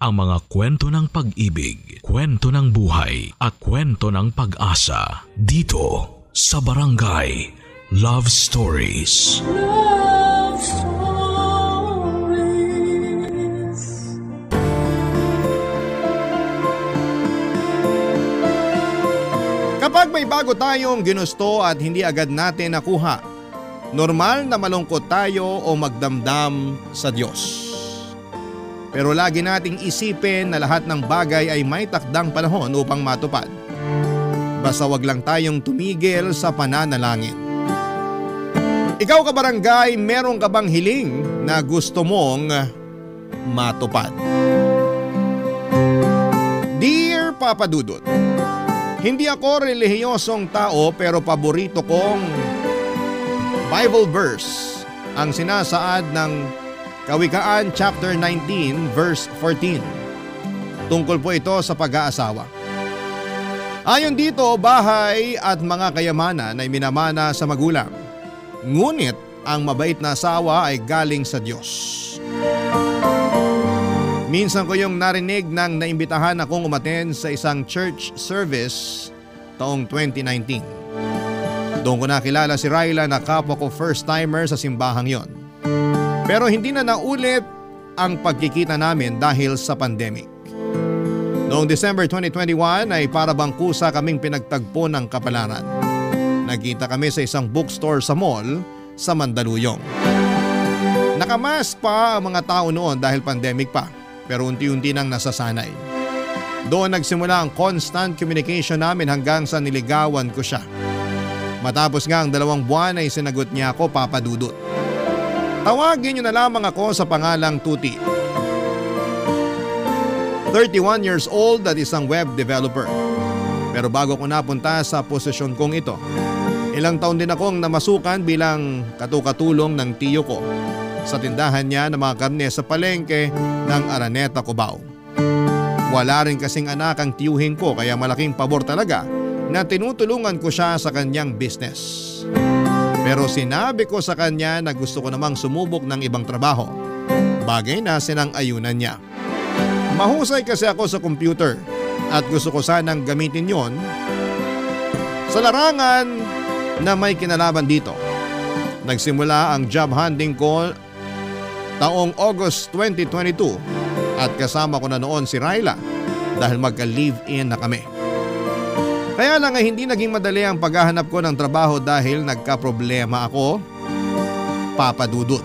ang mga kwento ng pag-ibig, kwento ng buhay at kwento ng pag-asa dito sa Barangay Love Stories. Love Stories. Kapag may bago tayong ginusto at hindi agad natin nakuha, normal na malungkot tayo o magdamdam sa Diyos. Pero lagi nating isipin na lahat ng bagay ay may takdang panahon upang matupad. Basta wag lang tayong tumigil sa pananalangin. Ikaw kabarangay, meron ka bang hiling na gusto mong matupad? Dear Papa Dudut, hindi ako relihiyosong tao pero paborito kong Bible verse ang sinasaad ng Kawikaan chapter 19 verse 14. Tungkol po ito sa pag-aasawa. Ayon dito, bahay at mga kayamanan ay minamana sa magulang. Ngunit ang mabait na asawa ay galing sa Diyos. Minsan ko yung narinig nang naimbitahan akong umattend sa isang church service taong 2019. Doon ko nakilala si Ryla na kapwa ko first timer sa simbahang yon. Pero hindi na naulit ang pagkikita namin dahil sa pandemic. Noong December 2021 ay para bang kusa kaming pinagtagpo ng kapalaran. Nagkita kami sa isang bookstore sa mall sa Mandaluyong. Nakamask pa ang mga tao noon dahil pandemic pa, pero unti-unti nang nasasanay. Doon nagsimula ang constant communication namin hanggang sa niligawan ko siya. Matapos nga ang 2 buwan ay sinagot niya ako, Papa Dudut. Tawagin niyo na lamang ako sa pangalang Tuti. 31 years old at isang web developer. Pero bago ko napunta sa posisyon kong ito, ilang taon din akong namasukan bilang katukatulong ng tiyo ko sa tindahan niya ng mga karne sa palengke ng Araneta, Cubao. Wala rin kasing anak ang tiyuhin ko kaya malaking pabor talaga na tinutulungan ko siya sa kanyang business. Pero sinabi ko sa kanya na gusto ko namang sumubok ng ibang trabaho. Bagay na sinang-ayunan niya. Mahusay kasi ako sa computer at gusto ko sanang gamitin yon sa larangan na may kinalaman dito. Nagsimula ang job hunting ko taong August 2022 at kasama ko na noon si Ryla dahil magka-live-in na kami. Kaya lang ay hindi naging madali ang paghahanap ko ng trabaho dahil nagka-problema ako, Papa Dudut.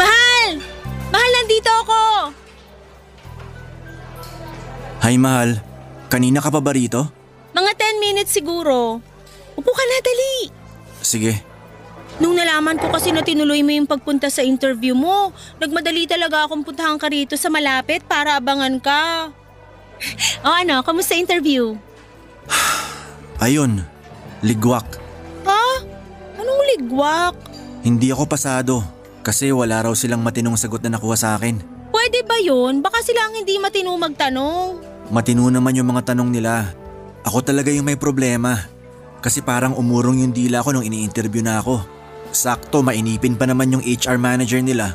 Mahal! Mahal, nandito ako! Hi, Mahal. Kanina ka pa ba rito? Mga 10 minutes siguro. Upo ka na, dali. Sige. Nung nalaman ko kasi na tinuloy mo yung pagpunta sa interview mo, nagmadali talaga akong puntahan ka rito sa malapit para abangan ka. O ano, kamusta interview? Ayun, ligwak. Ha? Anong ligwak? Hindi ako pasado kasi wala raw silang matinong sagot na nakuha sa akin. Pwede ba yun? Baka sila ang hindi matino magtanong. Matino naman yung mga tanong nila. Ako talaga yung may problema. Kasi parang umurong yung dila ko nung ini-interview na ako. Sakto, mainipin pa naman yung HR manager nila.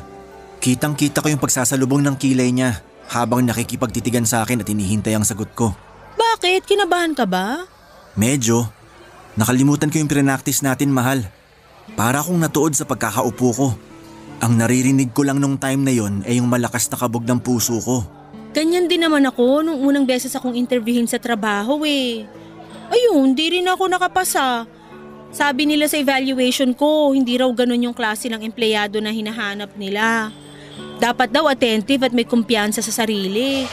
Kitang-kita ko yung pagsasalubong ng kilay niya habang nakikipagtitigan sa akin at hinihintay ang sagot ko. Bakit? Kinabahan ka ba? Medyo. Nakalimutan ko yung pinractice natin, Mahal. Para akong natuod sa pagkakaupo ko. Ang naririnig ko lang nung time na yon ay yung malakas na kabog ng puso ko. Ganyan din naman ako nung unang beses akong interviewin sa trabaho eh. Ayun, di rin ako nakapasa. Sabi nila sa evaluation ko, hindi raw ganun yung klase ng empleyado na hinahanap nila. Dapat daw attentive at may kumpiyansa sa sarili.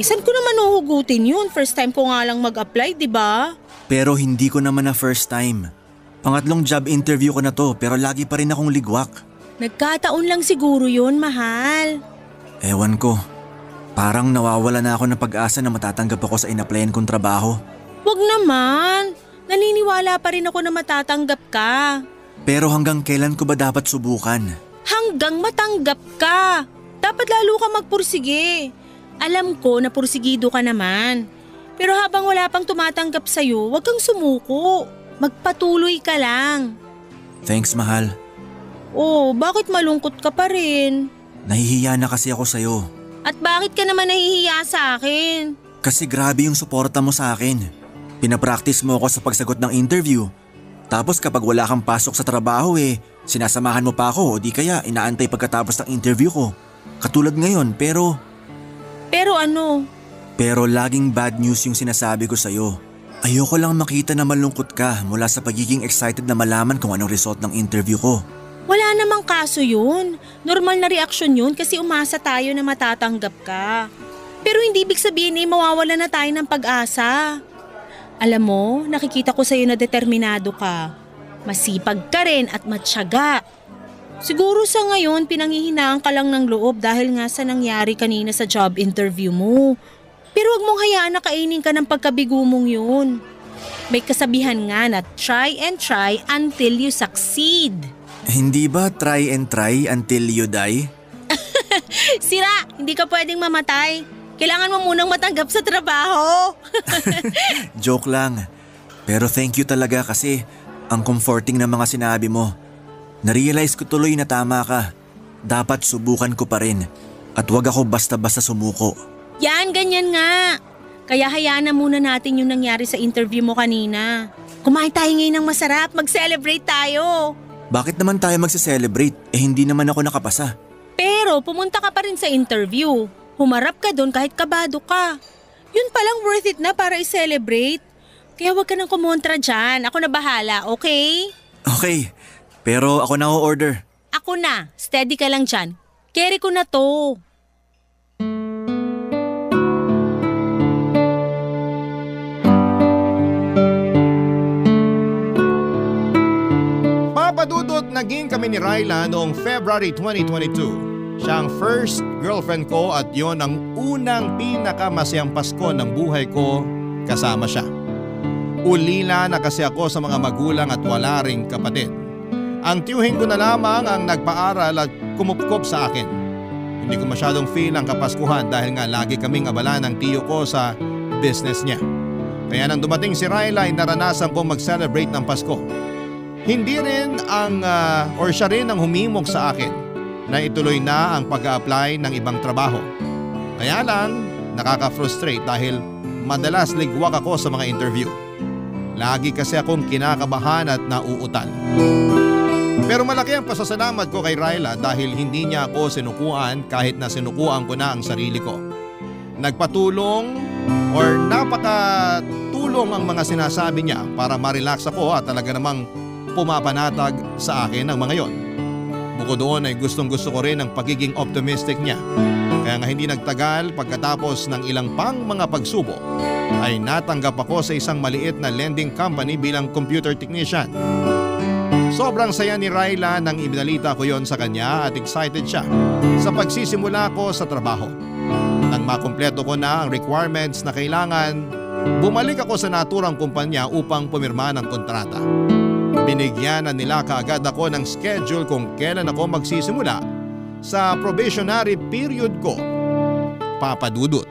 Saan ko naman uhugutin yun? First time ko nga lang mag-apply, di ba? Pero hindi ko naman na first time. Pangatlong job interview ko na to pero lagi pa rin akong ligwak. Nagkataon lang siguro yun, Mahal. Ewan ko. Parang nawawala na ako ng pag-asa na matatanggap ako sa in-applyan kong trabaho. Wag naman. Naniniwala pa rin ako na matatanggap ka. Pero hanggang kailan ko ba dapat subukan? Hanggang matanggap ka. Dapat lalo ka magpursige. Alam ko na pursigido ka naman. Pero habang wala pang tumatanggap sa'yo, huwag kang sumuko. Magpatuloy ka lang. Thanks, mahal. Oh, bakit malungkot ka pa rin? Nahihiya na kasi ako sa'yo. At bakit ka naman nahihiya sa akin? Kasi grabe yung suporta mo sa akin. Pinapractice mo ako sa pagsagot ng interview. Tapos kapag wala kang pasok sa trabaho sinasamahan mo pa ako o di kaya inaantay pagkatapos ng interview ko. Katulad ngayon pero… Pero ano? Pero laging bad news yung sinasabi ko sa'yo. Ayoko lang makita na malungkot ka mula sa pagiging excited na malaman kung anong result ng interview ko. Wala namang kaso yun. Normal na reaksyon yun kasi umasa tayo na matatanggap ka. Pero hindi ibig sabihin mawawala na tayo ng pag-asa. Alam mo, nakikita ko sa'yo na determinado ka. Masipag ka rin at matyaga. Siguro sa ngayon pinanghihinaan ka lang ng loob dahil nga sa nangyari kanina sa job interview mo. Pero wag mong hayaan na kainin ka ng pagkabigo mong yun. May kasabihan nga na try and try until you succeed. Hindi ba try and try until you die? Sira, hindi ka pwedeng mamatay. Kailangan mo munang matanggap sa trabaho. Joke lang. Pero thank you talaga kasi ang comforting na mga sinabi mo. Narealize ko tuloy na tama ka. Dapat subukan ko pa rin. At wag ako basta-basta sumuko. Yan, ganyan nga. Kaya hayaan na muna natin yung nangyari sa interview mo kanina. Kumain tayo ngayon ng masarap, mag-celebrate tayo. Bakit naman tayo magse-celebrate? Hindi naman ako nakapasa. Pero pumunta ka pa rin sa interview. Humarap ka doon kahit kabado ka. Yun palang worth it na para i-celebrate. Kaya wag ka nang kumontra dyan. Ako na bahala, okay? Okay, pero ako na o-order. Ako na, steady ka lang dyan. Carry ko na to. Papadudot naging kami ni Ryla noong February 2022. Siya ang first girlfriend ko at yon ang unang pinakamasayang Pasko ng buhay ko kasama siya. Ulila na kasi ako sa mga magulang at wala ring kapatid. Ang tiyuhin ko na lamang ang nagpaaral at kumupkop sa akin. Hindi ko masyadong feel ang Kapaskuhan dahil nga lagi kaming abala ng tiyo ko sa business niya. Kaya nang dumating si Ryla ay naranasan kong mag-celebrate ng Pasko. Hindi rin siya rin ang humimok sa akin na ituloy na ang pag-a-apply ng ibang trabaho. Kaya lang, nakaka-frustrate dahil madalas ligwak ako sa mga interview. Lagi kasi akong kinakabahan at nauutal. Pero malaki ang pasasalamat ko kay Ryla dahil hindi niya ako sinukuan kahit na sinukuan ko na ang sarili ko. Nagpatulong or napakatulong ang mga sinasabi niya para ma-relax ako at talaga namang pumapanatag sa akin ang mga yon. Bukod doon ay gustong-gusto ko rin ang pagiging optimistic niya. Kaya nga hindi nagtagal pagkatapos ng ilang pang mga pagsubok ay natanggap ako sa isang maliit na lending company bilang computer technician. Sobrang saya ni Ryla nang ibinalita ko yon sa kanya at excited siya sa pagsisimula ko sa trabaho. Nang makumpleto ko na ang requirements na kailangan, bumalik ako sa naturang kumpanya upang pumirma ng kontrata. Binigyan na nila kaagad ako ng schedule kung kailan ako magsisimula sa probationary period ko. Papadudot.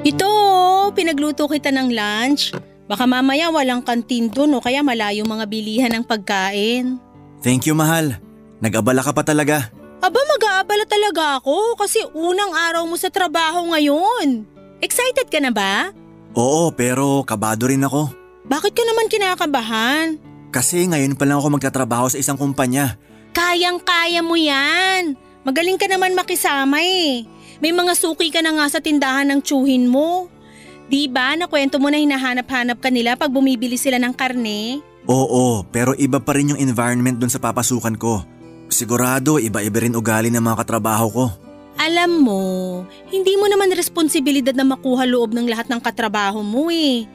Ito, pinagluto kita ng lunch. Baka mamaya walang kantin doon o kaya malayo mga bilihan ng pagkain. Thank you, mahal. Nag-abala ka pa talaga. Aba, mag-aabala talaga ako kasi unang araw mo sa trabaho ngayon. Excited ka na ba? Oo, pero kabado rin ako. Bakit ka naman kinakabahan? Kasi ngayon pa lang ako magtatrabaho sa isang kumpanya. Kayang-kaya mo yan. Magaling ka naman makisama eh. May mga suki ka na nga sa tindahan ng tsuhin mo. Diba, nakwento mo na hinahanap-hanap ka nila pag bumibili sila ng karne? Oo, pero iba pa rin yung environment dun sa papasukan ko. Sigurado, iba-iba rin ugali ng mga katrabaho ko. Alam mo, hindi mo naman responsibilidad na makuha loob ng lahat ng katrabaho mo eh.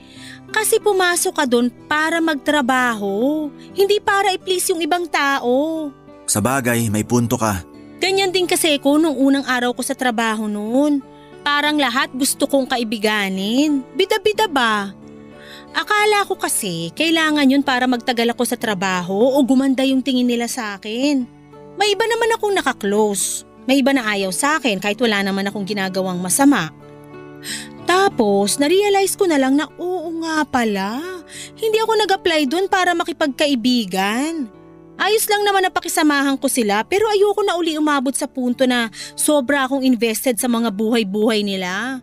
Kasi pumasok ka dun para magtrabaho, hindi para i-please yung ibang tao. Sa bagay, may punto ka. Ganyan din kasi ko nung unang araw ko sa trabaho noon. parang lahat gusto kong kaibiganin. Bida-bida ba? Akala ko kasi kailangan yun para magtagal ako sa trabaho o gumanda yung tingin nila sa akin. May iba naman akong nakaklose. May iba na ayaw sa akin kahit wala naman akong ginagawang masama. Tapos, narealize ko na lang na oo nga pala. Hindi ako nag-apply dun para makipagkaibigan. Ayos lang naman na pakisamahan ko sila pero ayoko na uli umabot sa punto na sobra akong invested sa mga buhay-buhay nila.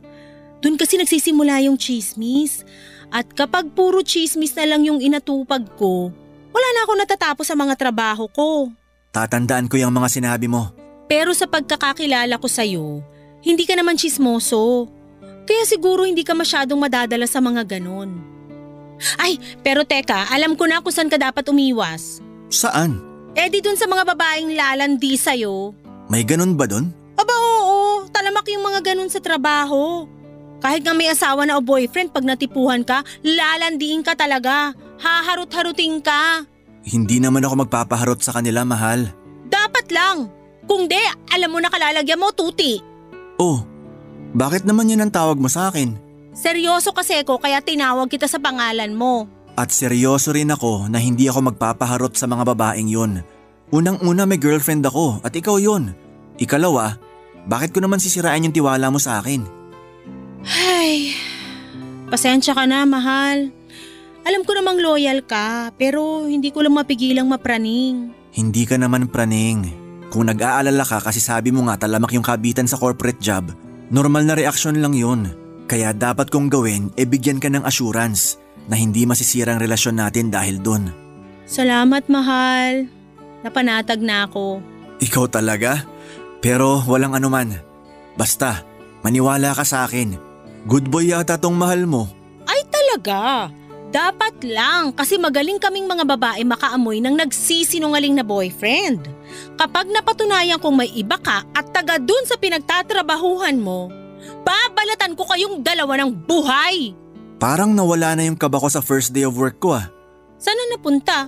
Dun kasi nagsisimula yung chismis. At kapag puro chismis na lang yung inatupag ko, wala na ako natatapos sa mga trabaho ko. Tatandaan ko yung mga sinabi mo. Pero sa pagkakakilala ko sa'yo, hindi ka naman chismoso. Kaya siguro hindi ka masyadong madadala sa mga ganon. Ay, pero teka, alam ko na kung saan ka dapat umiwas. Saan? Di dun sa mga babaeng lalandi sa'yo. May ganun ba dun? Aba oo, talamak yung mga ganon sa trabaho. Kahit nga may asawa na o boyfriend, pag natipuhan ka, lalandiin ka talaga. Haharot-harutin ka. Hindi naman ako magpapaharot sa kanila, mahal. Dapat lang. Kung di, alam mo na kalalagyan mo, tuti. Oh, bakit naman yun ang tawag mo sa akin? Seryoso kasi ko kaya tinawag kita sa pangalan mo. At seryoso rin ako na hindi ako magpapaharot sa mga babaeng yun. Unang-una may girlfriend ako at ikaw yun. Ikalawa, bakit ko naman sisirain yung tiwala mo sa akin? Ay, pasensya ka na, mahal. Alam ko namang loyal ka, pero hindi ko lang mapigilang mapraning. Hindi ka naman praning. Kung nag-aalala ka kasi sabi mo nga talamak yung kabitan sa corporate job, normal na reaksyon lang yun. Kaya dapat kong gawin bigyan ka ng assurance na hindi masisira ang relasyon natin dahil dun. Salamat, mahal. Napanatag na ako. Ikaw talaga? Pero walang anuman. Basta, maniwala ka sa akin. Good boy yata tong mahal mo. Ay talaga? Dapat lang kasi magaling kaming mga babae makaamoy ng nagsisinungaling na boyfriend. Kapag napatunayan kong may iba ka at taga dun sa pinagtatrabahuhan mo, babalatan ko kayong dalawa ng buhay. Parang nawala na yung kaba ko sa first day of work ko ah. Saan na napunta?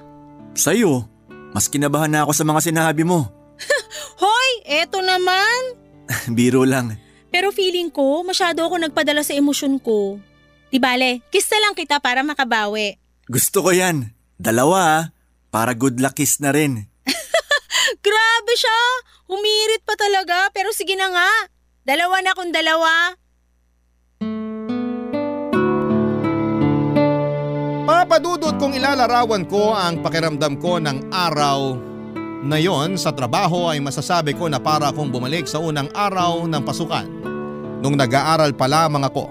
Sa'yo. Mas kinabahan na ako sa mga sinabi mo. Hoy, eto naman. Biro lang. Pero feeling ko masyado ako nagpadala sa emosyon ko. Di bale, kiss na lang kita para makabawi. Gusto ko yan. Dalawa ah. Para good luck kiss na rin. Grabe siya. Humirit pa talaga pero sige na nga. Dalawa na kung dalawa. Papadudot kung ilalarawan ko ang pakiramdam ko ng araw na yon sa trabaho ay masasabi ko na para akong bumalik sa unang araw ng pasukan nung nag-aaral pa lamang ako.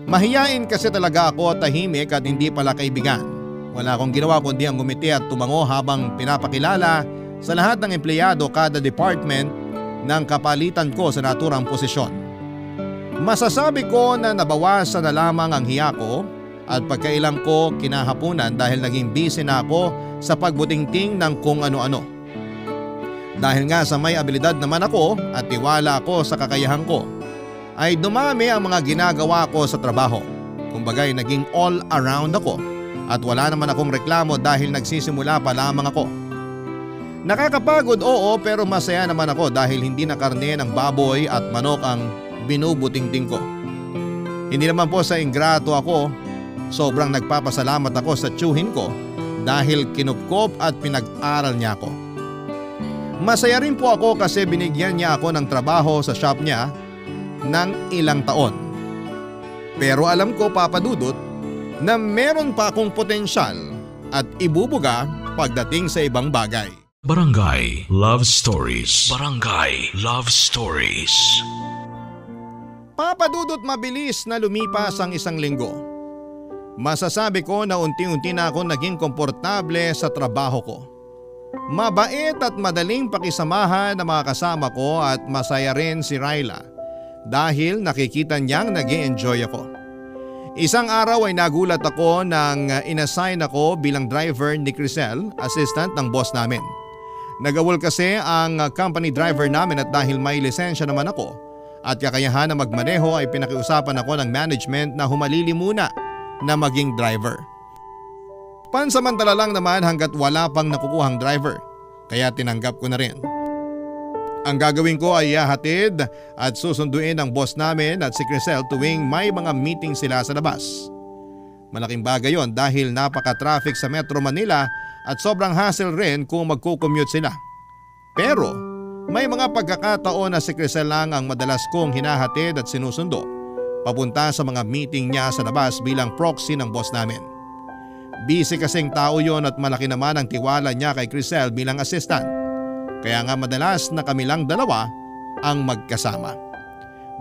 Mahiyain kasi talaga ako, tahimik at hindi pala kaibigan. Wala akong ginawa kundi ang ngumiti at tumango habang pinapakilala sa lahat ng empleyado kada department ng kapalitan ko sa naturang posisyon. Masasabi ko na nabawasan na lamang ang hiya ko at pagkailang ko kinahapunan dahil naging busy na ako sa pagbutingting ng kung ano-ano. Dahil nga sa may abilidad naman ako at tiwala ako sa kakayahan ko, ay dumami ang mga ginagawa ko sa trabaho. Kumbaga'y naging all around ako at wala naman akong reklamo dahil nagsisimula pa lamang ako. Nakakapagod oo pero masaya naman ako dahil hindi na karne ng baboy at manok ang binubutingting ko. Hindi naman po sa ingrato ako, sobrang nagpapasalamat ako sa tiyuhin ko dahil kinupkop at pinag-aral niya ako. Masaya rin po ako kasi binigyan niya ako ng trabaho sa shop niya ng ilang taon. Pero alam ko papadudot na meron pa akong potensyal at ibubuga pagdating sa ibang bagay. Barangay Love Stories. Barangay Love Stories. Papadudot mabilis na lumipas ang isang linggo. Masasabi ko na unti-unti na ako naging komportable sa trabaho ko. Mabait at madaling pakisamahan ng mga kasama ko at masaya rin si Ryla dahil nakikita niyang nag-e-enjoy ako. Isang araw ay nagulat ako nang inassign ako bilang driver ni Crisel, assistant ng boss namin. Nagawol kasi ang company driver namin at dahil may lisensya naman ako at kakayahan na magmaneho ay pinakiusapan ako ng management na humalili muna na maging driver. Pansamantala lang naman hanggat wala pang nakukuhang driver, kaya tinanggap ko na rin. Ang gagawin ko ay ihahatid at susunduin ang boss namin at si Crisel tuwing may mga meeting sila sa labas. Malaking bagay yon dahil napaka-traffic sa Metro Manila at sobrang hassle rin kung magko-commute sila. Pero may mga pagkakataon na si Crisel lang ang madalas kong hinahatid at sinusundo papunta sa mga meeting niya sa labas bilang proxy ng boss namin. Busy kasing tao yon at malaki naman ang tiwala niya kay Crisel bilang assistant. Kaya nga madalas na kami lang dalawa ang magkasama.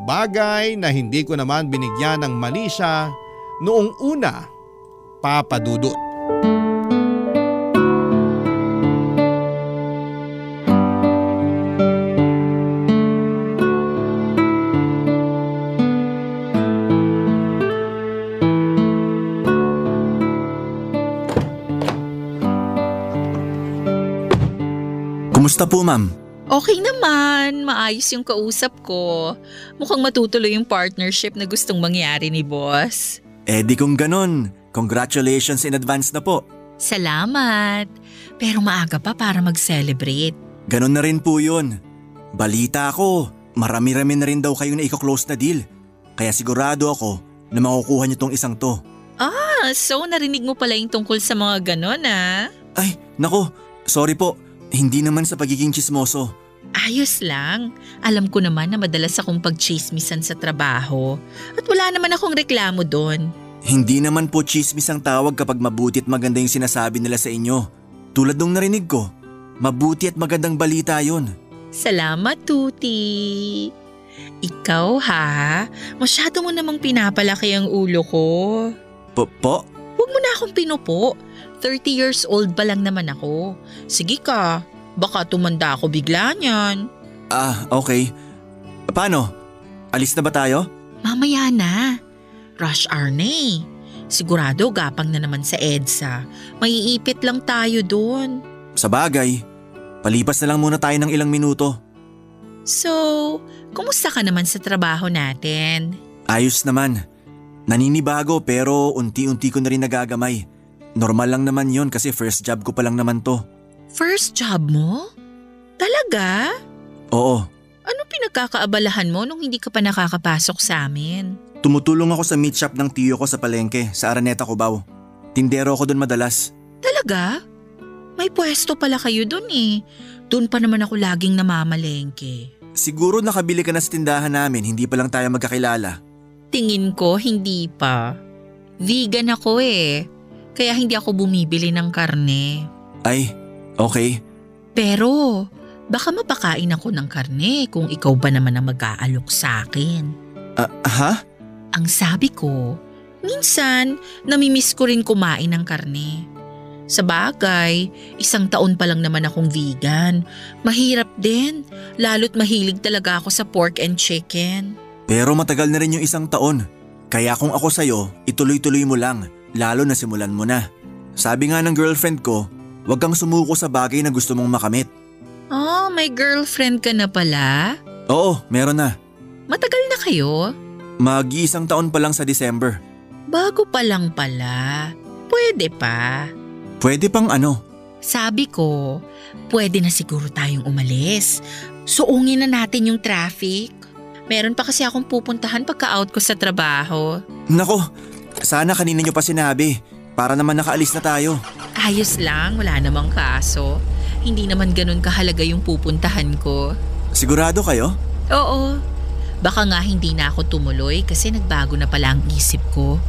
Bagay na hindi ko naman binigyan ng mali siya noong una, Papa Dudut. Kumusta po, ma'am? Okay naman, maayos yung kausap ko. Mukhang matutuloy yung partnership na gustong mangyari ni boss. Di kung ganon, congratulations in advance na po. Salamat. Pero maaga pa para mag-celebrate. Ganon na rin po yun. Balita ko, marami-rami na rin daw kayo na i-close na deal. Kaya sigurado ako na makukuha niyo tong isang to. So narinig mo pala yung tungkol sa mga ganon Ay, nako, sorry po. Hindi naman sa pagiging tsismoso. Ayos lang. Alam ko naman na madalas akong pagchismisan sa trabaho. At wala naman akong reklamo doon. Hindi naman po chismis ang tawag kapag mabuti at maganda yung sinasabi nila sa inyo. Tulad nung narinig ko, mabuti at magandang balita yun. Salamat, Tuti. Ikaw masyado mo namang pinapalaki ang ulo ko. Po? Huwag mo na akong pinupo. 30 years old pa lang naman ako. Sige ka, baka tumanda ako bigla niyan. Okay. Paano? Alis na ba tayo? Mamaya na. Rush hour na eh. Sigurado gapang na naman sa EDSA. Maiipit lang tayo doon. Sa bagay, palipas na lang muna tayo ng ilang minuto. So, kumusta ka naman sa trabaho natin? Ayos naman. Naninibago pero unti-unti ko na rin nagagamay. Normal lang naman yon kasi first job ko pa lang naman to. First job mo? Talaga? Oo. Ano pinagkakaabalahan mo nung hindi ka pa nakakapasok sa amin? Tumutulong ako sa meat shop ng tiyo ko sa palengke sa Araneta, Cubao. Tindero ako doon madalas. Talaga? May pwesto pala kayo doon eh. Doon pa naman ako laging namamalengke. Siguro nakabili ka na sa tindahan namin, hindi pa lang tayo magkakilala. Tingin ko hindi pa. Vegan ako eh. Kaya hindi ako bumibili ng karne. Ay, okay. Pero baka mapakain ako ng karne kung ikaw ba naman ang mag-aalok sa akin. Ha? Ang sabi ko, minsan namimiss ko rin kumain ng karne. Sa bagay, 1 taon pa lang naman akong vegan. Mahirap din, lalo't mahilig talaga ako sa pork and chicken. Pero matagal na rin yung 1 taon. Kaya kung ako sa'yo, ituloy-tuloy mo lang. Lalo na simulan mo na. Sabi nga ng girlfriend ko, huwag kang sumuko sa bagay na gusto mong makamit. May girlfriend ka na pala? Oo, meron na. Matagal na kayo? Mag-1 taon pa lang sa December. Bago pa lang pala. Pwede pa. Pwede pang ano? Sabi ko, pwede na siguro tayong umalis. Suungin na natin yung traffic. Meron pa kasi akong pupuntahan pagka-out ko sa trabaho. Nako, sana kanina nyo pa sinabi. Para naman nakaalis na tayo. Ayos lang, wala namang kaso. Hindi naman ganun kahalaga yung pupuntahan ko. Sigurado kayo? Oo. Baka nga hindi na ako tumuloy kasi nagbago na pala ang isip ko.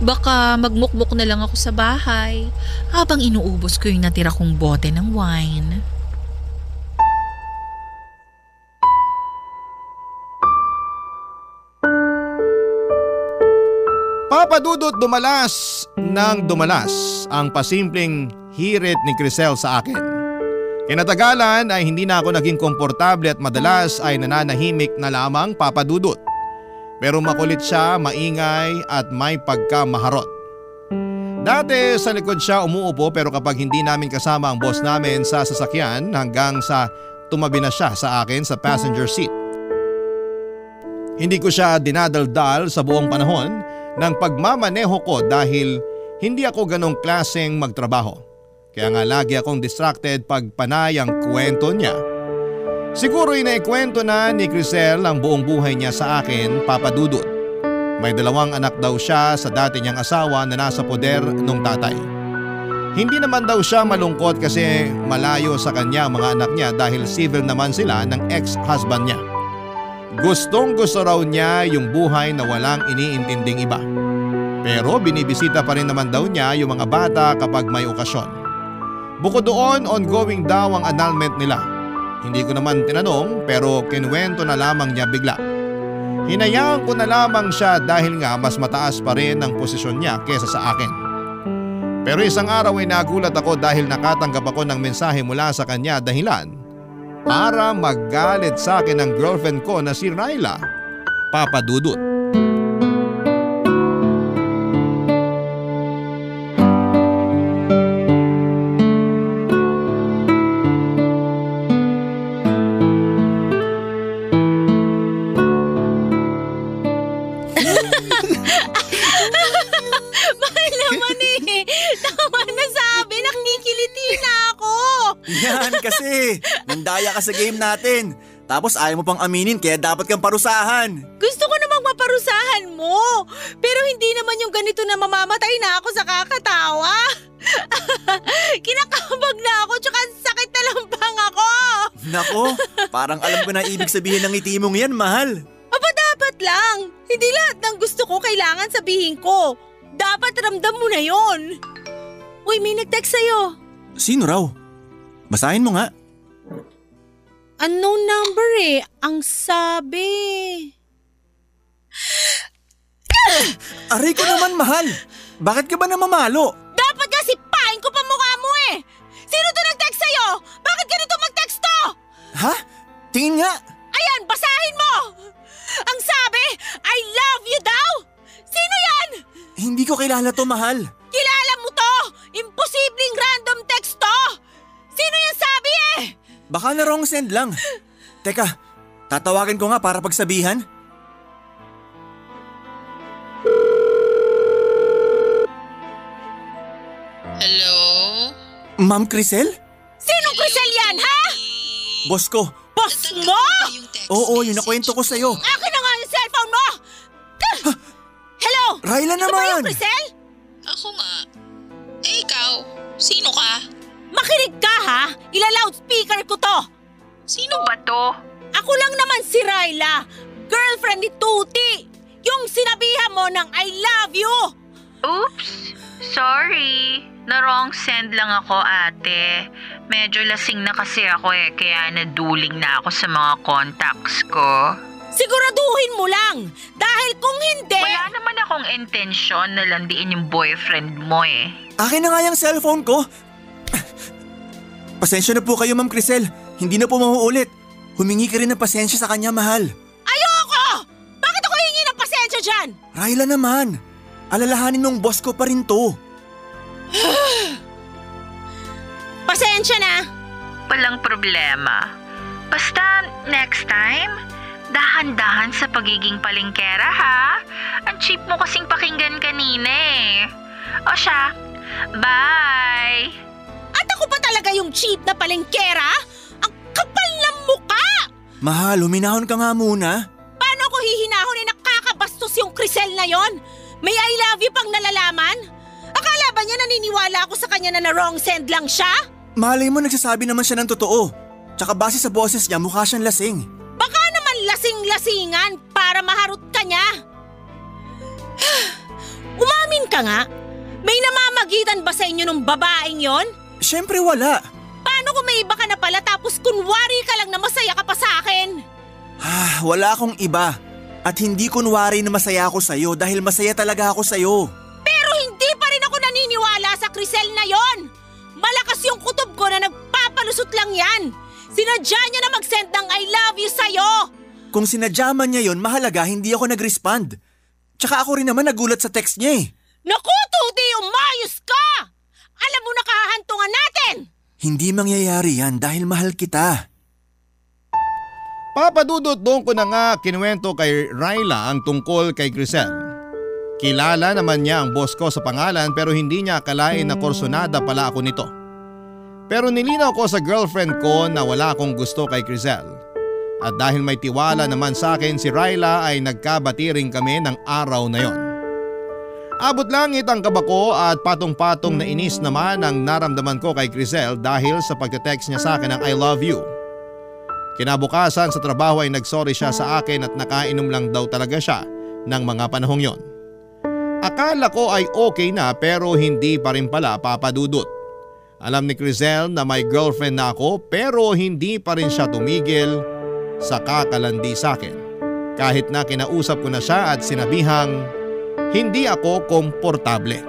Baka magmukmuk na lang ako sa bahay habang inuubos ko yung natira kong bote ng wine. Papa Dudut, dumalas ng dumalas ang pasimpleng hirit ni Crisel sa akin. Kinatagalan ay hindi na ako naging komportable at madalas ay nananahimik na lamang, Papa Dudut. Pero makulit siya, maingay at may pagkamaharot. Dati sa likod siya umuupo pero kapag hindi namin kasama ang boss namin sa sasakyan hanggang sa tumabi na siya sa akin sa passenger seat. Hindi ko siya dinadaldal sa buong panahon ng pagmamaneho ko dahil hindi ako ganong klaseng magtrabaho. Kaya nga lagi akong distracted pag panay ang kwento niya. Siguro inaikwento na ni Crisel ang buong buhay niya sa akin, Papa Dudut. May 2 anak daw siya sa dati niyang asawa na nasa poder nung tatay. Hindi naman daw siya malungkot kasi malayo sa kanya ang mga anak niya dahil civil naman sila ng ex-husband niya. Gustong gusto raw niya yung buhay na walang iniintinding iba. Pero binibisita pa rin naman daw niya yung mga bata kapag may okasyon. Bukod doon, ongoing daw ang annulment nila. Hindi ko naman tinanong pero kinuwento na lamang niya bigla. Hinayaan ko na lamang siya dahil nga mas mataas pa rin ang posisyon niya kesa sa akin. Pero isang araw ay nagulat ako dahil nakatanggap ako ng mensahe mula sa kanya dahilan para maggalit sa akin ang girlfriend ko na si Ryla, Papa Dudut. Kasi nandaya ka sa game natin. Tapos ayaw mo pang aminin kaya dapat kang parusahan. Gusto ko namang maparusahan mo. Pero hindi naman yung ganito na mamamatay na ako sa kakatawa. Kinakabag na ako tsaka sakit na lampang ako. Nako, parang alam ko na ibig sabihin ng ngiti mong yan, mahal. Aba dapat lang. Hindi lahat ng gusto ko kailangan sabihin ko. Dapat ramdam mo na yon. Uy, may nag-text sa'yo. Sino raw? Basahin mo nga. Unknown number eh. Ang sabi. Aray ko naman, mahal. Bakit ka ba namamalo? Dapat nga sipain ko pa mukha mo eh. Sino to nag-text sa'yo? Bakit ganito mag-text to? Ha? Tingin nga. Ayan, basahin mo. Ang sabi, I love you daw. Sino yan? Hindi ko kilala to, mahal. Kilala mo to. Imposibleng random text to. Sino yung sabi eh? Baka na wrong send lang. Teka, tatawagan ko nga para pagsabihan. Hello? Ma'am Crisel? Sinong Crisel yan, ha? Boss ko. Boss mo? Oo, yun nakwento ko sa'yo. Akin na nga yung cellphone mo. Hello? Ryla Ito ba yung naman. Crisel? Ako nga. Eh ikaw, sino ka? Makinig ka ha? Ila-loudspeaker ko to. Sino ba to? Ako lang naman si Ryla, girlfriend ni Tuti. Yung sinabihan mo ng I love you. Oops! Sorry. Na-wrong send lang ako, ate. Medyo lasing na kasi ako kaya naduling na ako sa mga contacts ko. Siguraduhin mo lang. Dahil kung hindi… Wala naman akong intensyon na landiin yung boyfriend mo Akin na nga yung cellphone ko. Pasensya na po kayo, Ma'am Crisel. Hindi na po mauulit. Humingi ka rin ng pasensya sa kanya, mahal. Ayoko! Bakit ako hingi ng pasensya dyan? Ryla naman. Alalahanin nung boss ko pa rin to. Pasensya na. Walang problema. Basta next time, dahan-dahan sa pagiging palengkera ha. Ang cheap mo kasing pakinggan kanina O siya, bye! At ako pa talaga yung cheap na palengkera? Ang kapal ng muka! Mahal, huminahon ka nga muna. Paano ko hihinahon nakakabastos yung Crisel na yon? May I love you pang nalalaman? Akala ba niya naniniwala ako sa kanya na wrong send lang siya? Malay mo nagsasabi naman siya ng totoo. Tsaka base sa boses niya mukha siyang lasing. Baka naman lasing-lasingan para maharot ka niya. Umamin ka nga. May namamagitan ba sa inyo nung babaeng yon? Siyempre wala. Paano kung may iba ka na pala tapos kunwari ka lang na masaya ka pa sa akin? Wala akong iba. At hindi kunwari na masaya ako sa'yo dahil masaya talaga ako sa'yo. Pero hindi pa rin ako naniniwala sa Crisel na yon. Malakas yung kutob ko na nagpapalusot lang yan. Sinadya niya na mag-send ng I love you sa'yo. Kung sinadya man niya yon, mahalaga hindi ako nag-respond. Tsaka ako rin naman nagulat sa text niya Naku, Tuti, umayos ka! Alam mo na kahahantungan natin! Hindi mangyayari yan dahil mahal kita. Papa Dudut, doon ko na nga kinuwento kay Ryla ang tungkol kay Crisel. Kilala naman niya ang boss ko sa pangalan pero hindi niya akalain na korsonada pala ako nito. Pero nilinaw ko sa girlfriend ko na wala akong gusto kay Crisel. At dahil may tiwala naman sa akin si Ryla ay nagkabati rin kami ng araw na yon. Abot langit ang kaba ko at patong-patong na inis naman ang naramdaman ko kay Crisel dahil sa pagte-text niya sa akin ng I love you. Kinabukasan sa trabaho ay nagsorry siya sa akin at nakainom lang daw talaga siya ng mga panahong yon. Akala ko ay okay na pero hindi pa rin pala, Papa Dudut. Alam ni Crisel na may girlfriend na ako pero hindi pa rin siya tumigil sa kakalandi sa akin. Kahit na kinausap ko na siya at sinabihang hindi ako komportable.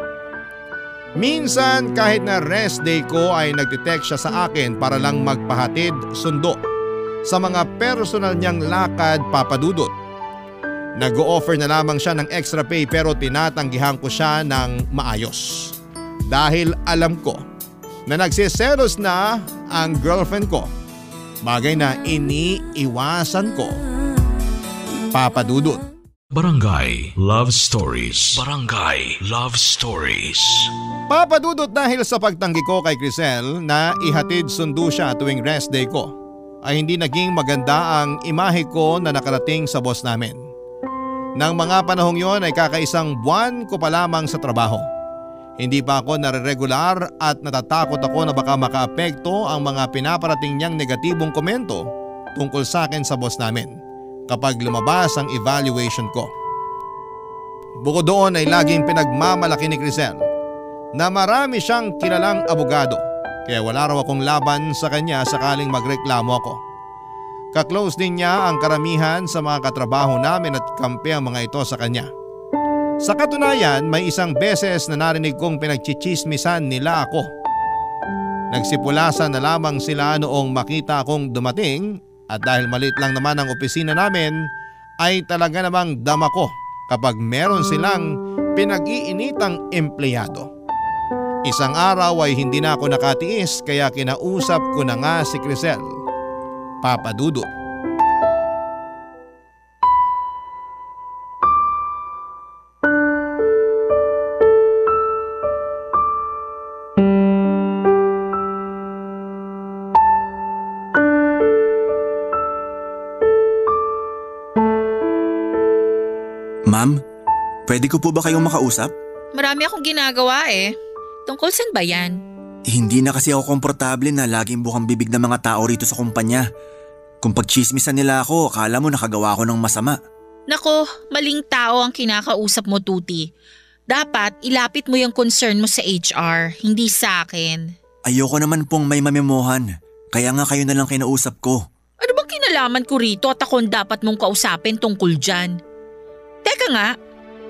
Minsan kahit na rest day ko ay nagte-text siya sa akin para lang magpahatid sundo sa mga personal niyang lakad, Papa Dudut. Nag-o-offer na lamang siya ng extra pay pero tinatanggihan ko siya ng maayos. Dahil alam ko na nagsiselos na ang girlfriend ko. Bagay na iniiwasan ko, Papa Dudut. Barangay Love Stories. Barangay Love Stories. Papa Dudut, dahil sa pagtanggi ko kay Crisel na ihatid sundo siya tuwing rest day ko, ay hindi naging maganda ang imahe ko na nakarating sa boss namin. Nang mga panahong yon ay kakaisang buwan ko pa lamang sa trabaho. Hindi pa ako nare-regular at natatakot ako na baka makaapekto ang mga pinaparating niyang negatibong komento tungkol sa akin sa boss namin kapag lumabas ang evaluation ko. Bukod doon ay laging pinagmamalaki ni Crisel na marami siyang kilalang abogado kaya wala raw akong laban sa kanya sakaling magreklamo ako. Ka-close din niya ang karamihan sa mga katrabaho namin at kampi ang mga ito sa kanya. Sa katunayan, may isang beses na narinig kong pinagchichismisan nila ako. Nagsipulasan na lamang sila noong makita akong dumating at dahil maliit lang naman ang opisina namin ay talaga namang dama ko kapag meron silang pinag-iinitang empleyado. Isang araw ay hindi na ako nakatiis kaya kinausap ko na nga si Crisel, Papa Dudut. Ma'am, pwede ko po ba kayong makausap? Marami akong ginagawa eh. Tungkol saan ba yan? Hindi na kasi ako komportable na laging bukang bibig ng mga tao rito sa kumpanya. Kung pagchismisan nila ako, akala mo nakagawa ako ng masama. Nako, maling tao ang kinakausap mo, Tuti. Dapat ilapit mo yung concern mo sa HR, hindi sa akin. Ayoko naman pong may mamemohan. Kaya nga kayo na lang kinausap ko. Ano bang kinalaman ko rito at ako ang dapat mong kausapin tungkol dyan? Teka nga,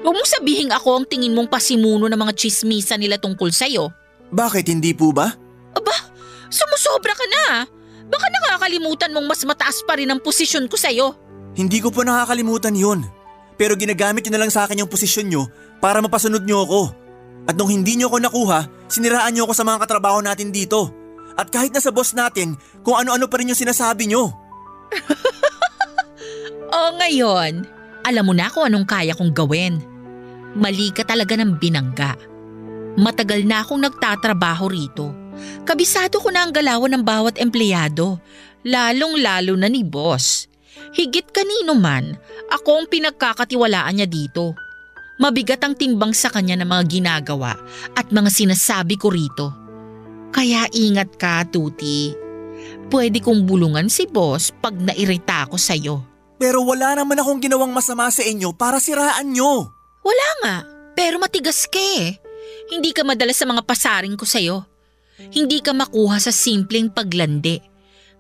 huwag mong sabihin ako ang tingin mong pasimuno ng mga chismisa nila tungkol sa'yo. Bakit hindi po ba? Aba, sumusobra ka na. Baka nakakalimutan mong mas mataas pa rin ang posisyon ko sa'yo. Hindi ko po nakakalimutan yun. Pero ginagamit nyo na lang sa akin yung posisyon nyo para mapasunod nyo ako. At nung hindi nyo ako nakuha, siniraan nyo ako sa mga katrabaho natin dito. At kahit na sa boss natin, kung ano-ano pa rin yung sinasabi nyo. O ngayon, alam mo na kung anong kaya kong gawin. Mali ka talaga ng binangga. Matagal na akong nagtatrabaho rito. Kabisado ko na ang galawan ng bawat empleyado, lalong-lalo na ni boss. Higit kanino man, ako ang pinagkakatiwalaan niya dito. Mabigat ang timbang sa kanya ng mga ginagawa at mga sinasabi ko rito. Kaya ingat ka, Tuti. Pwede kong bulungan si boss pag nairita ako sa'yo. Pero wala naman akong ginawang masama sa inyo para siraan nyo. Wala nga, pero matigas ka eh. Hindi ka madala sa mga pasaring ko sa'yo. Hindi ka makuha sa simpleng paglandi.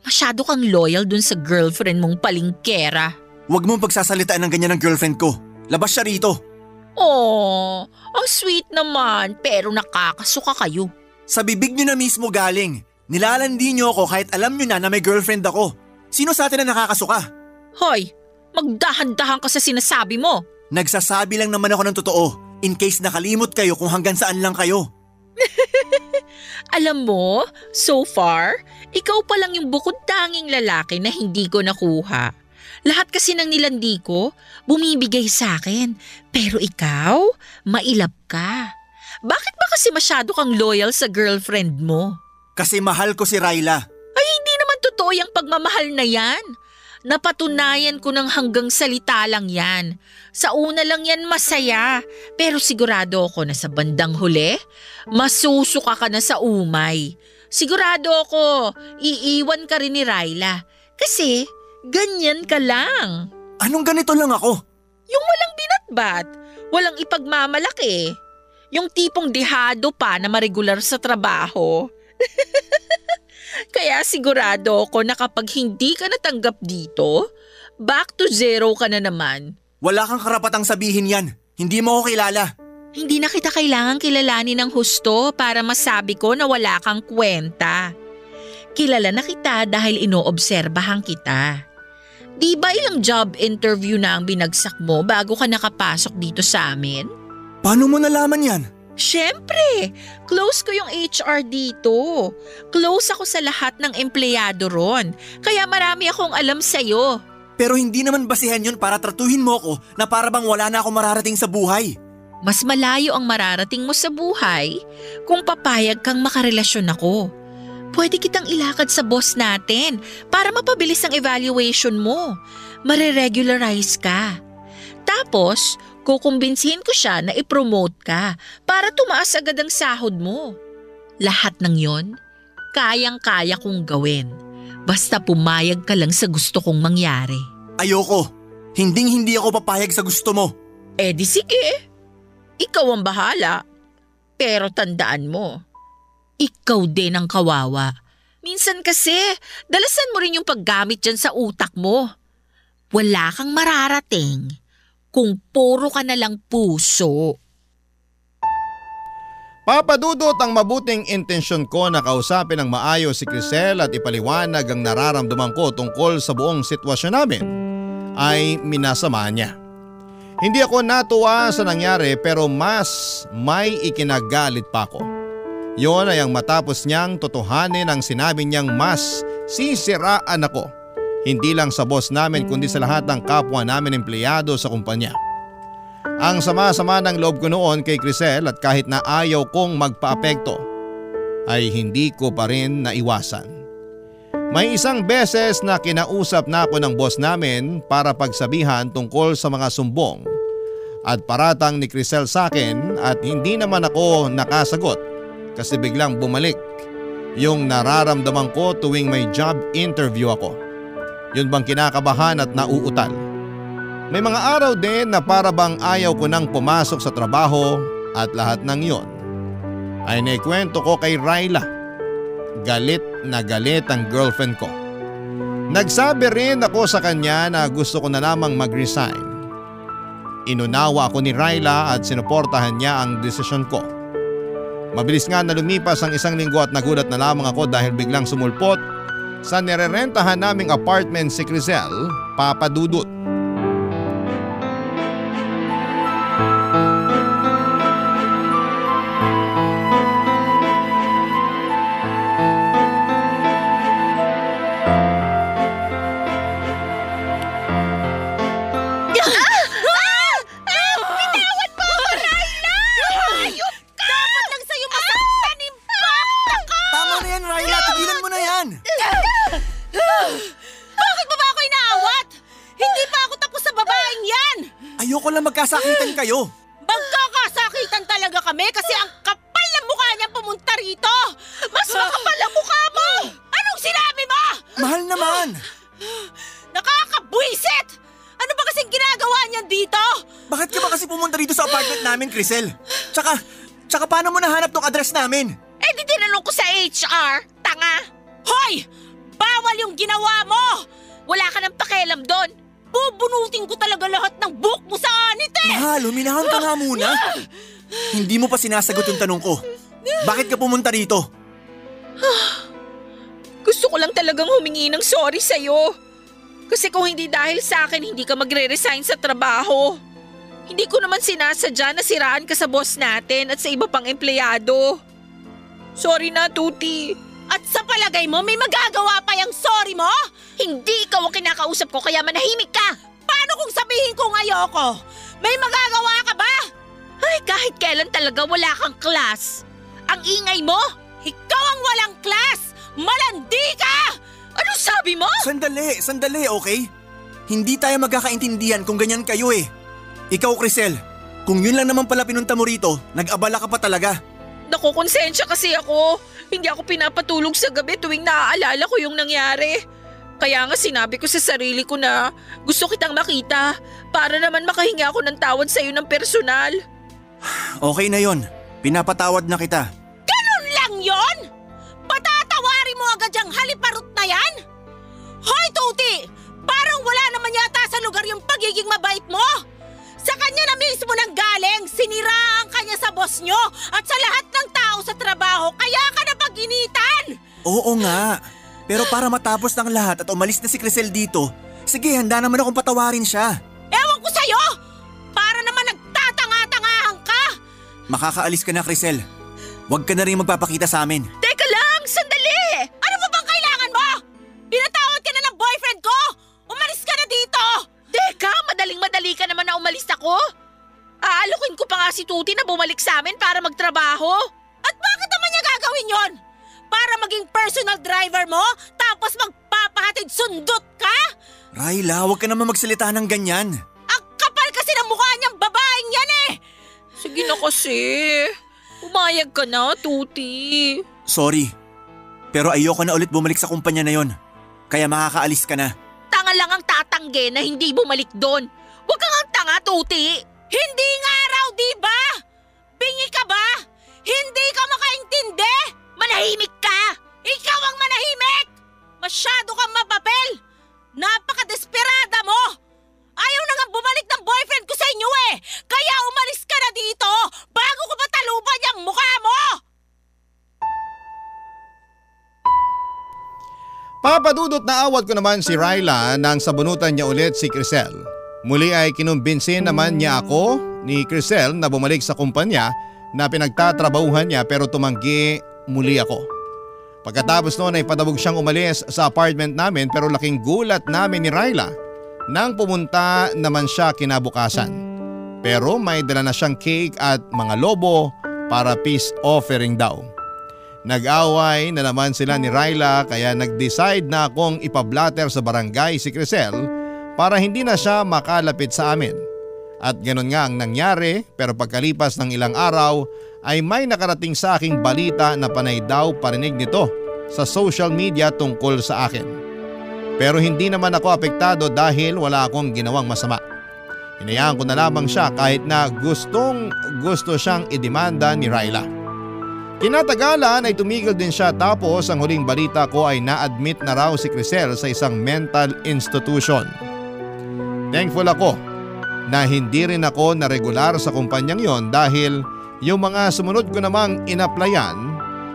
Masyado kang loyal dun sa girlfriend mong palingkera. Huwag mong pagsasalitaan ng ganyan ng girlfriend ko. Labas siya rito. Oh, ang sweet naman pero nakakasuka kayo. Sa bibig nyo na mismo galing. Nilalandi nyo ako kahit alam nyo na may girlfriend ako. Sino sa atin na nakakasuka? Hoy, magdahan-dahan ka sa sinasabi mo. Nagsasabi lang naman ako ng totoo. In case nakalimot kayo kung hanggang saan lang kayo. Alam mo, so far, ikaw pa lang yung bukod tanging lalaki na hindi ko nakuha. Lahat kasi ng nilandi ko, bumibigay sa akin. Pero ikaw, mailap ka. Bakit ba kasi masyado kang loyal sa girlfriend mo? Kasi mahal ko si Ryla. Ay, hindi naman totoo yung pagmamahal na yan. Napatunayan ko ng hanggang salita lang yan. Sa una lang yan masaya, pero sigurado ako na sa bandang huli, masusuka ka na sa umay. Sigurado ako, iiwan ka rin ni Ryla. Kasi ganyan ka lang. Anong ganito lang ako? Yung walang binatbat, walang ipagmamalaki. Yung tipong dehado pa na maregular sa trabaho. Kaya sigurado ako na kapag hindi ka natanggap dito, back to zero ka na naman. Wala kang karapatang sabihin yan. Hindi mo ako kilala. Hindi na kita kailangang kilalanin ng husto para masabi ko na wala kang kwenta. Kilala na kita dahil inoobserbahan kita. Di ba ilang job interview na ang binagsak mo bago ka nakapasok dito sa amin? Paano mo nalaman yan? Siyempre, close ko yung HR dito. Close ako sa lahat ng empleyado ron. Kaya marami akong alam sa'yo. Pero hindi naman basihan yun para tratuhin mo ko na para bang wala na ako mararating sa buhay. Mas malayo ang mararating mo sa buhay kung papayag kang makarelasyon ako. Pwede kitang ilakad sa boss natin para mapabilis ang evaluation mo. Mare-regularize ka. Tapos, kukumbinsihin ko siya na i-promote ka para tumaas agad ang sahod mo. Lahat ng yon, kayang-kaya kong gawin. Basta pumayag ka lang sa gusto kong mangyari. Ayoko. Hinding-hindi ako papayag sa gusto mo. Eh di sige. Ikaw ang bahala. Pero tandaan mo, ikaw din ang kawawa. Minsan kasi, dalasan mo rin yung paggamit dyan sa utak mo. Wala kang mararating kung puro ka na lang puso. Papadudot ang mabuting intensyon ko na kausapin ng maayos si Crisel at ipaliwanag ang nararamdaman ko tungkol sa buong sitwasyon namin ay minasama niya. Hindi ako natuwa sa nangyari pero mas may ikinagalit pa ako. Yon ay ang matapos niyang totohanin ang sinabi niyang mas sisiraan ako. Hindi lang sa boss namin kundi sa lahat ng kapwa namin empleyado sa kumpanya. Ang sama-sama ng loob ko noon kay Crisel at kahit na ayaw kong magpaapekto ay hindi ko pa rin naiwasan. May isang beses na kinausap na ako ng boss namin para pagsabihan tungkol sa mga sumbong at paratang ni Crisel sa akin at hindi naman ako nakasagot kasi biglang bumalik yung nararamdaman ko tuwing may job interview ako. Yun bang kinakabahan at nauutal. May mga araw din na para bang ayaw ko nang pumasok sa trabaho at lahat ng yon ay naikwento ko kay Ryla. Galit na galit ang girlfriend ko. Nagsabi rin ako sa kanya na gusto ko na lamang mag-resign. Inunawa ako ni Ryla at sinuportahan niya ang desisyon ko. Mabilis nga na lumipas ang 1 linggo at nagulat na lamang ako dahil biglang sumulpot sa nirerentahan naming apartment si Crisel, papadudot. Ayoko lang magkasakitan kayo. Magkakasakitan talaga kami kasi ang kapal ng mukha niya pumunta rito. Mas makapal ang mukha mo. Anong sinabi mo? Mahal naman. Nakakabwisit! Ano ba kasing ginagawa niyan dito? Bakit ka ba kasi pumunta dito sa apartment namin, Crisel? Tsaka paano mo nahanap tong address namin? Eh di tinanong ko sa HR, tanga. Hoy! Bawal yung ginawa mo! Wala ka nang pakialam doon. Bubunutin ko talaga lahat ng buhok mo sa anit eh! Mahal, huminahan ka nga muna. Hindi mo pa sinasagot yung tanong ko. Bakit ka pumunta rito? Gusto ko lang talagang humingi ng sorry sa'yo. Kasi kung hindi dahil sa akin, hindi ka magre-resign sa trabaho. Hindi ko naman sinasadya na siraan ka sa boss natin at sa iba pang empleyado. Sorry na, Tuti. At sa palagay mo, may magagawa pa yung sorry mo? Hindi ikaw ang kinakausap ko kaya manahimik ka. Paano kung sabihin kong ayoko? May magagawa ka ba? Ay, kahit kailan talaga wala kang class. Ang ingay mo? Ikaw ang walang class! Malandi ka! Ano sabi mo? Sandali, okay? Hindi tayo magkakaintindihan kung ganyan kayo eh. Ikaw, Crisel, kung yun lang naman pala pinunta mo rito, nag-abala ka pa talaga. Nakukonsensya kasi ako. Hindi ako pinapatulog sa gabi tuwing naaalala ko yung nangyari. Kaya nga sinabi ko sa sarili ko na gusto kitang makita para naman makahinga ako ng tawad sa'yo ng personal. Okay na yon. Pinapatawad na kita. Ganun lang yon? Patatawarin mo agad yung haliparot na yan? Hoy, Tuti! Parang wala naman yata sa lugar yung pagiging mabait mo. Sa kanya na mismo nang galing, siniraan kanya sa boss nyo at sa lahat ng tao sa trabaho, kaya ka napag-initan! Oo nga. Pero para matapos ng lahat at umalis na si Crisel dito, sige, handa naman akong patawarin siya. Ewan ko sa'yo! Para naman nagtatanga-tangahan ka! Makakaalis ka na, Crisel. Huwag ka na rin magpapakita sa amin. Teka lang, sandali! Ano ba bang kailangan mo? Pinatawad ka na ng boyfriend ko! Umalis ka na dito! Teka, madaling-madali ka naman na umalis ako. Aalokin ko pa nga si Tuti na bumalik sa amin para magtrabaho. At bakit naman niya gagawin yon? Para maging personal driver mo? Tapos magpapahatid sundot ka? Raila, huwag ka naman magsalita ng ganyan. Ang kapal kasi ng mukha niyang babaeng yan eh! Sige na kasi. Umayag ka na, Tuti. Sorry, pero ayoko na ulit bumalik sa kumpanya na yon. Kaya makakaalis ka na. Tanga lang ang tatangge na hindi bumalik doon. Huwag kang ang tanga, Tuti. Hindi nga raw, di ba? Bingi ka ba? Hindi ka makaintindi? Manahimik ka! Ikaw ang manahimik! Masyado kang mapapel! Napaka-desperada mo! Ayaw na nga bumalik ng boyfriend ko sa inyo eh! Kaya umalis ka na dito bago ko mataluban yung mukha mo! Papadudot na awat ko naman si Raila nang sabunutan niya ulit si Crisel. Muli ay kinumbinsin naman niya ako ni Crisel na bumalik sa kumpanya na pinagtatrabahuhan niya pero tumanggi muli ako. Pagkatapos noon ay padabog siyang umalis sa apartment namin pero laking gulat namin ni Raila nang pumunta naman siya kinabukasan. Pero may dala na siyang cake at mga lobo para peace offering daw. Nag-away na naman sila ni Raila kaya nag-decide na akong ipablatter sa barangay si Crisel para hindi na siya makalapit sa amin. At ganun nga ang nangyari pero pagkalipas ng ilang araw ay may nakarating sa aking balita na panay daw parinig nito sa social media tungkol sa akin. Pero hindi naman ako apektado dahil wala akong ginawang masama. Hinayaan ko na lamang siya kahit na gusto siyang idemanda ni Raila. Kinatagalan ay tumigil din siya tapos ang huling balita ko ay na-admit na raw si Crisel sa isang mental institution. Thankful ako na hindi rin ako na regular sa kumpanyang yon dahil yung mga sumunod ko namang inaplayan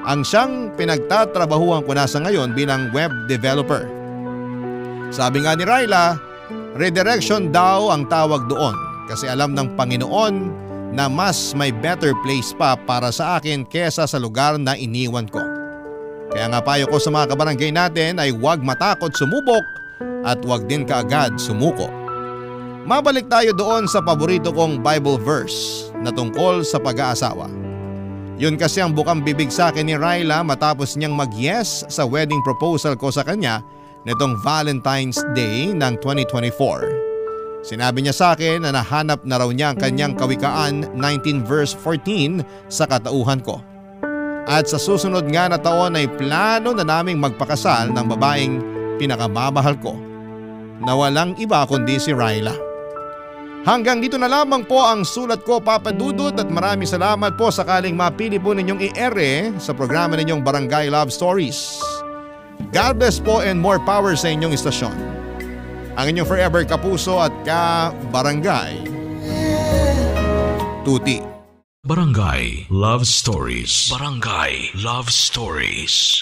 ang siyang pinagtatrabahuan ko na sa ngayon bilang web developer. Sabi nga ni Raila, redirection daw ang tawag doon kasi alam ng Panginoon na mas may better place pa para sa akin kesa sa lugar na iniwan ko. Kaya nga payo ko sa mga kabarangay natin ay huwag matakot sumubok at huwag din kaagad sumuko. Mabalik tayo doon sa paborito kong Bible verse na tungkol sa pag-aasawa. Yun kasi ang bukang bibig sa akin ni Raila matapos niyang mag-yes sa wedding proposal ko sa kanya nitong Valentine's Day ng 2024. Sinabi niya sa akin na nahanap na raw niya ang kanyang Kawikaan 19 verse 14 sa katauhan ko. At sa susunod nga na taon ay plano na naming magpakasal ng babaeng pinakamamahal ko na walang iba kundi si Raila. Hanggang dito na lamang po ang sulat ko, Papa Dudut, at maraming salamat po sakaling mapili po ninyong i-ere sa programa ninyong Barangay Love Stories. God bless po and more power sa inyong istasyon. Ang inyong forever kapuso at ka-barangay, Tuti. Barangay Love Stories. Barangay Love Stories.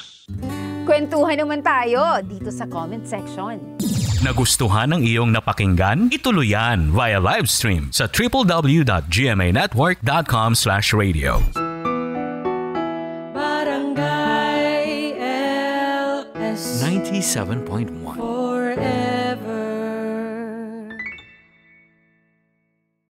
Kwentuhan naman tayo dito sa comment section. Nagustuhan ng iyong napakinggan? Ituloy yan via live stream sa www.gmanetwork.com/radio. Barangay LS 97.1 4